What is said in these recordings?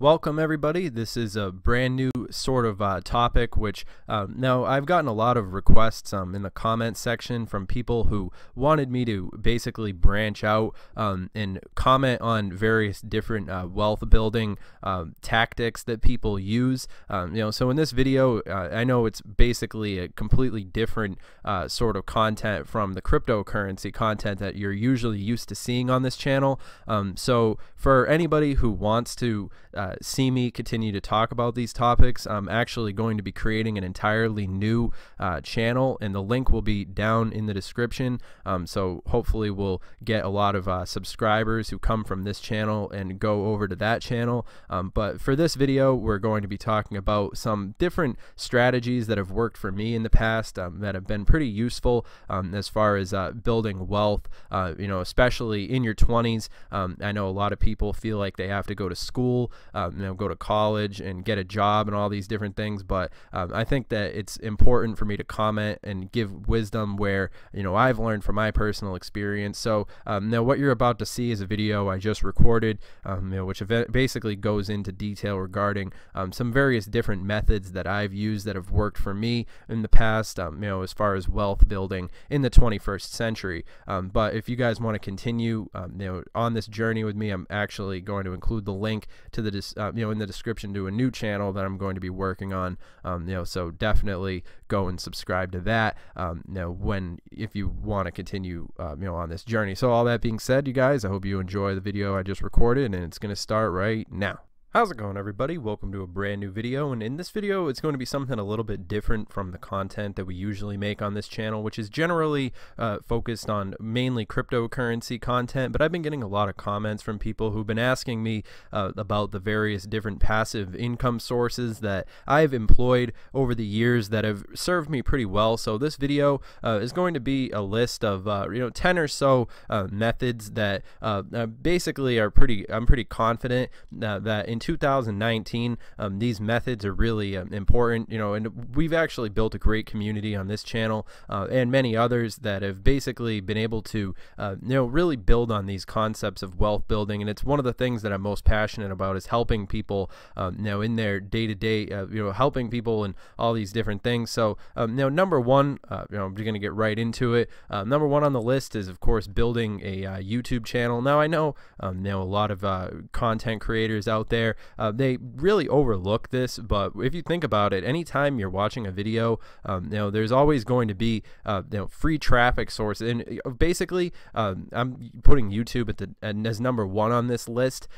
Welcome everybody. This is a brand new sort of topic which now I've gotten a lot of requests in the comment section from people who wanted me to basically branch out and comment on various different wealth building tactics that people use. So in this video I know it's basically a completely different sort of content from the cryptocurrency content that you're usually used to seeing on this channel. So for anybody who wants to see me continue to talk about these topics, I'm actually going to be creating an entirely new channel, and the link will be down in the description. So hopefully we'll get a lot of subscribers who come from this channel and go over to that channel. But for this video, we're going to be talking about some different strategies that have worked for me in the past that have been pretty useful as far as building wealth, especially in your 20s. I know a lot of people feel like they have to go to school, go to college and get a job and all these different things, but I think that it's important for me to comment and give wisdom where I've learned from my personal experience. So now what you're about to see is a video I just recorded, which basically goes into detail regarding some various different methods that I've used that have worked for me in the past, as far as wealth building in the 21st century. But if you guys want to continue on this journey with me, I'm actually going to include the link to the in the description to a new channel that I'm going to be working on. So definitely go and subscribe to that if you want to continue on this journey. So all that being said, you guys, I hope you enjoy the video I just recorded, and it's going to start right now. How's it going, everybody? Welcome to a brand new video, and in this video it's going to be something a little bit different from the content that we usually make on this channel, which is generally focused on mainly cryptocurrency content. But I've been getting a lot of comments from people who've been asking me about the various different passive income sources that I've employed over the years that have served me pretty well. So this video is going to be a list of 10 or so methods that basically are I'm pretty confident that in 2019 these methods are really important, and we've actually built a great community on this channel and many others that have basically been able to really build on these concepts of wealth building. And it's one of the things that I'm most passionate about, is helping people in their day-to-day, helping people and all these different things. So number one, we're going to get right into it. Number one on the list is, of course, building a YouTube channel. Now I know a lot of content creators out there, they really overlook this, but if you think about it, anytime you're watching a video, there's always going to be free traffic sources. And basically I'm putting YouTube as number one on this list,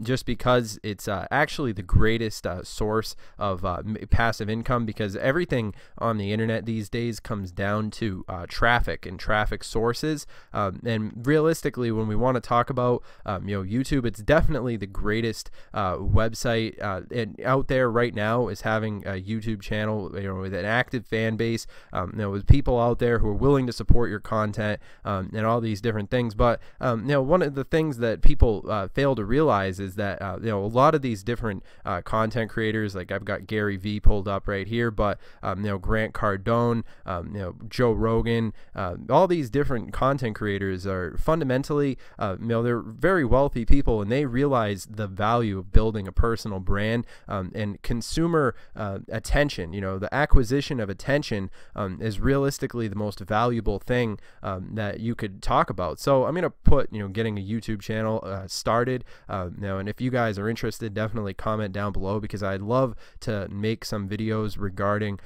just because it's actually the greatest source of passive income, because everything on the internet these days comes down to traffic and traffic sources. And realistically, when we want to talk about YouTube, it's definitely the greatest website and out there right now, is having a YouTube channel with an active fan base, with people out there who are willing to support your content and all these different things. But one of the things that people fail to realize is that a lot of these different content creators, like I've got Gary Vee pulled up right here, but Grant Cardone, Joe Rogan, all these different content creators are fundamentally they're very wealthy people, and they realize the value of building a personal brand and consumer attention. The acquisition of attention is realistically the most valuable thing that you could talk about. So I'm going to put getting a YouTube channel started, and if you guys are interested, definitely comment down below, because I'd love to make some videos regarding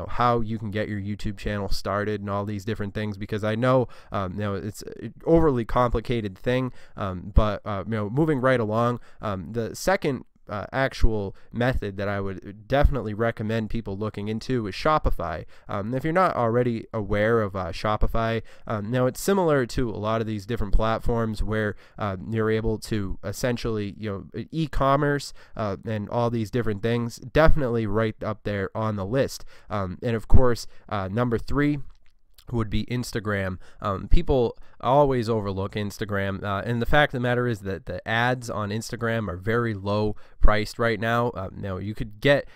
how you can get your YouTube channel started and all these different things, because I know it's an overly complicated thing. But moving right along, the second actual method that I would definitely recommend people looking into is Shopify. If you're not already aware of Shopify, now it's similar to a lot of these different platforms where you're able to essentially, e-commerce and all these different things. Definitely right up there on the list. And of course, number three would be Instagram. People always overlook Instagram, and the fact of the matter is that the ads on Instagram are very low priced right now. You could get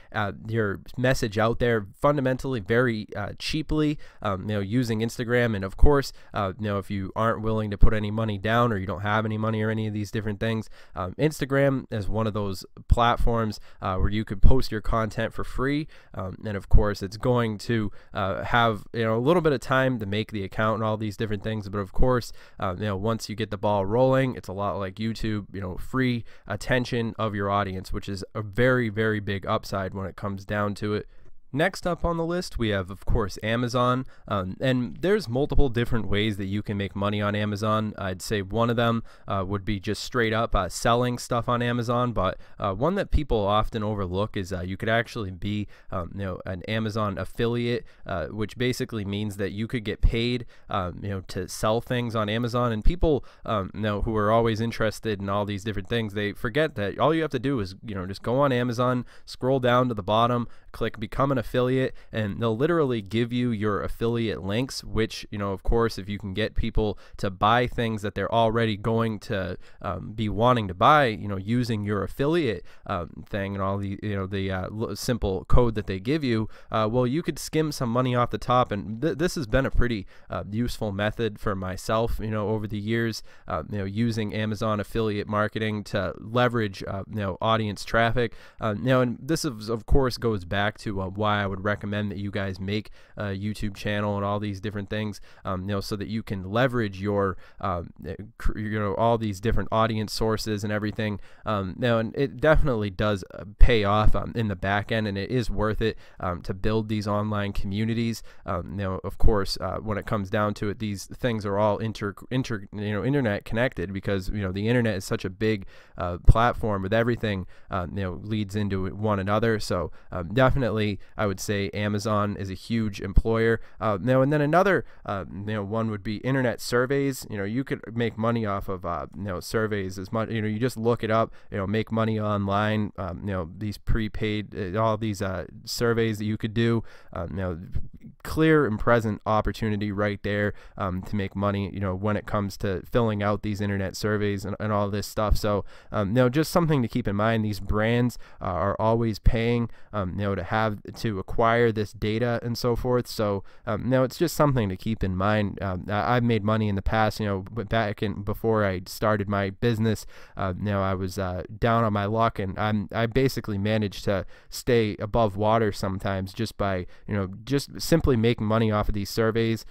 your message out there fundamentally very cheaply, using Instagram. And of course, if you aren't willing to put any money down, or you don't have any money or any of these different things, Instagram is one of those platforms where you could post your content for free. And of course, it's going to have a little bit of time to make the account and all these different things. But of course, once you get the ball rolling, it's a lot like YouTube, free attention of your audience, which is a very, very big upside when it comes down to it. Next up on the list, we have, of course, Amazon, and there's multiple different ways that you can make money on Amazon. I'd say one of them would be just straight up selling stuff on Amazon, but one that people often overlook is you could actually be an Amazon affiliate, which basically means that you could get paid to sell things on Amazon. And people who are always interested in all these different things, they forget that all you have to do is just go on Amazon, scroll down to the bottom, click become an affiliate, and they'll literally give you your affiliate links, which of course, if you can get people to buy things that they're already going to be wanting to buy, using your affiliate thing and all the the simple code that they give you, well, you could skim some money off the top. And this has been a pretty useful method for myself over the years, using Amazon affiliate marketing to leverage audience traffic. And this of course goes back to why I would recommend that you guys make a YouTube channel and all these different things, so that you can leverage your all these different audience sources and everything. And it definitely does pay off in the back end, and it is worth it to build these online communities. Of course, when it comes down to it, these things are all internet connected, because the internet is such a big platform with everything leads into one another. So definitely, I would say Amazon is a huge employer. And then another one would be internet surveys. You could make money off of surveys as much. You just look it up. Make money online. These prepaid, all these surveys that you could do. Clear and present opportunity right there to make money. When it comes to filling out these internet surveys and all this stuff. So just something to keep in mind. These brands are always paying to acquire this data and so forth. So it's just something to keep in mind. I've made money in the past, before I started my business. I was down on my luck, and I basically managed to stay above water sometimes just by just simply making money off of these surveys.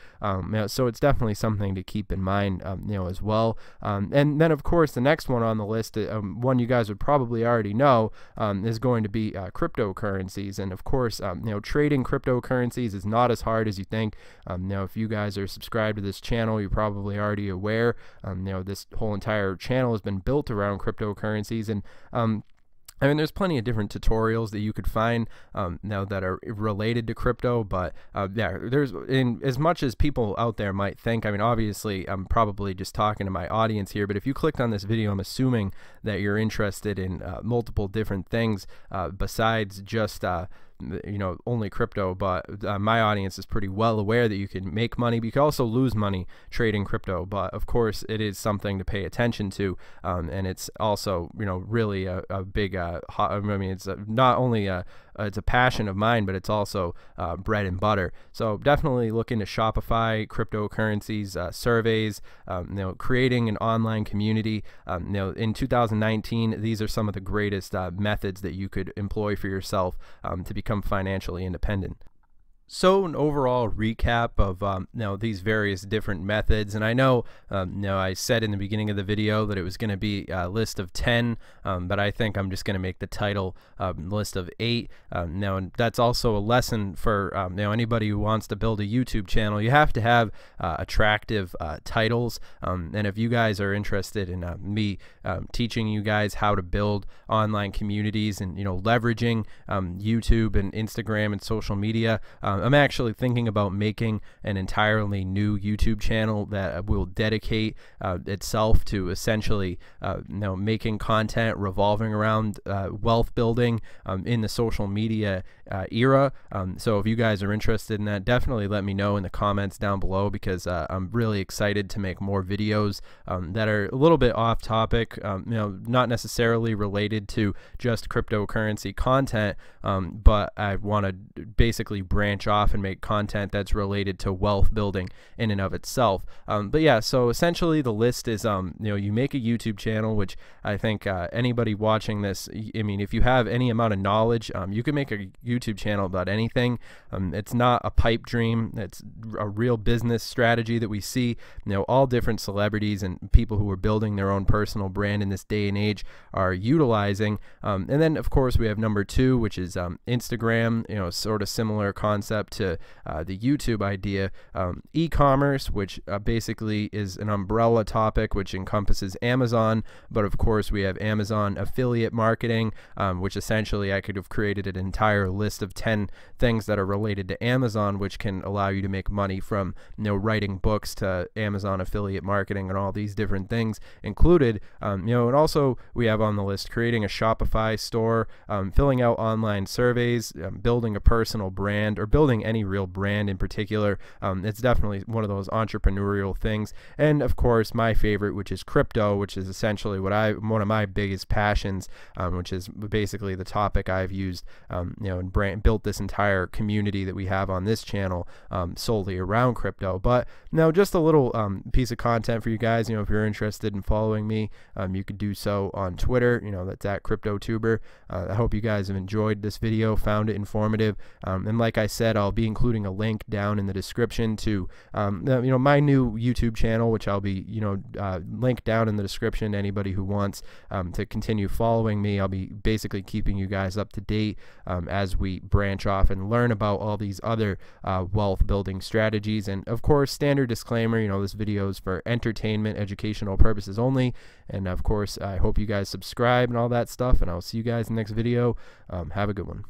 So it's definitely something to keep in mind as well. And then of course the next one on the list, one you guys would probably already know, is going to be cryptocurrencies. And of course, trading cryptocurrencies is not as hard as you think. If you guys are subscribed to this channel, you're probably already aware. This whole entire channel has been built around cryptocurrencies, and there's plenty of different tutorials that you could find that are related to crypto, but there's as much as people out there might think. Obviously, I'm probably just talking to my audience here, but if you clicked on this video, I'm assuming that you're interested in multiple different things besides just only crypto. But my audience is pretty well aware that you can make money, but you can also lose money trading crypto. But of course, it is something to pay attention to, and it's also really a big it's not only it's a passion of mine, but it's also bread and butter. So definitely look into Shopify, cryptocurrencies, surveys, creating an online community. In 2019, these are some of the greatest methods that you could employ for yourself to become financially independent. So an overall recap of these various different methods, and I know I said in the beginning of the video that it was going to be a list of 10, but I think I'm just going to make the title list of 8. And that's also a lesson for anybody who wants to build a YouTube channel. You have to have attractive titles, and if you guys are interested in me teaching you guys how to build online communities and leveraging YouTube and Instagram and social media, I'm actually thinking about making an entirely new YouTube channel that will dedicate itself to essentially making content revolving around wealth building in the social media era. So if you guys are interested in that, definitely let me know in the comments down below, because I'm really excited to make more videos that are a little bit off topic, not necessarily related to just cryptocurrency content, but I want to basically branch off and make content that's related to wealth building in and of itself. But yeah, so essentially the list is you make a YouTube channel, which I think anybody watching this, I mean, if you have any amount of knowledge, you can make a YouTube channel about anything. It's not a pipe dream. It's a real business strategy that we see, all different celebrities and people who are building their own personal brand in this day and age are utilizing. And then of course we have number 2, which is Instagram, sort of similar concept to the YouTube idea. E-commerce, which basically is an umbrella topic which encompasses Amazon, but of course we have Amazon affiliate marketing, which essentially I could have created an entire list of 10 things that are related to Amazon, which can allow you to make money from writing books to Amazon affiliate marketing and all these different things included. And also we have on the list creating a Shopify store, filling out online surveys, building a personal brand, or building any real brand in particular. It's definitely one of those entrepreneurial things. And of course my favorite, which is crypto, which is essentially one of my biggest passions, which is basically the topic I've used and built this entire community that we have on this channel solely around crypto. But now just a little piece of content for you guys. If you're interested in following me, you could do so on Twitter. That's at CryptoTuber. I hope you guys have enjoyed this video, found it informative, and like I said, I'll be including a link down in the description to my new YouTube channel, which I'll be linked down in the description to anybody who wants to continue following me. I'll be basically keeping you guys up to date as we branch off and learn about all these other wealth building strategies. And of course, standard disclaimer, this video is for entertainment, educational purposes only. And of course, I hope you guys subscribe and all that stuff, and I'll see you guys in the next video. Have a good one.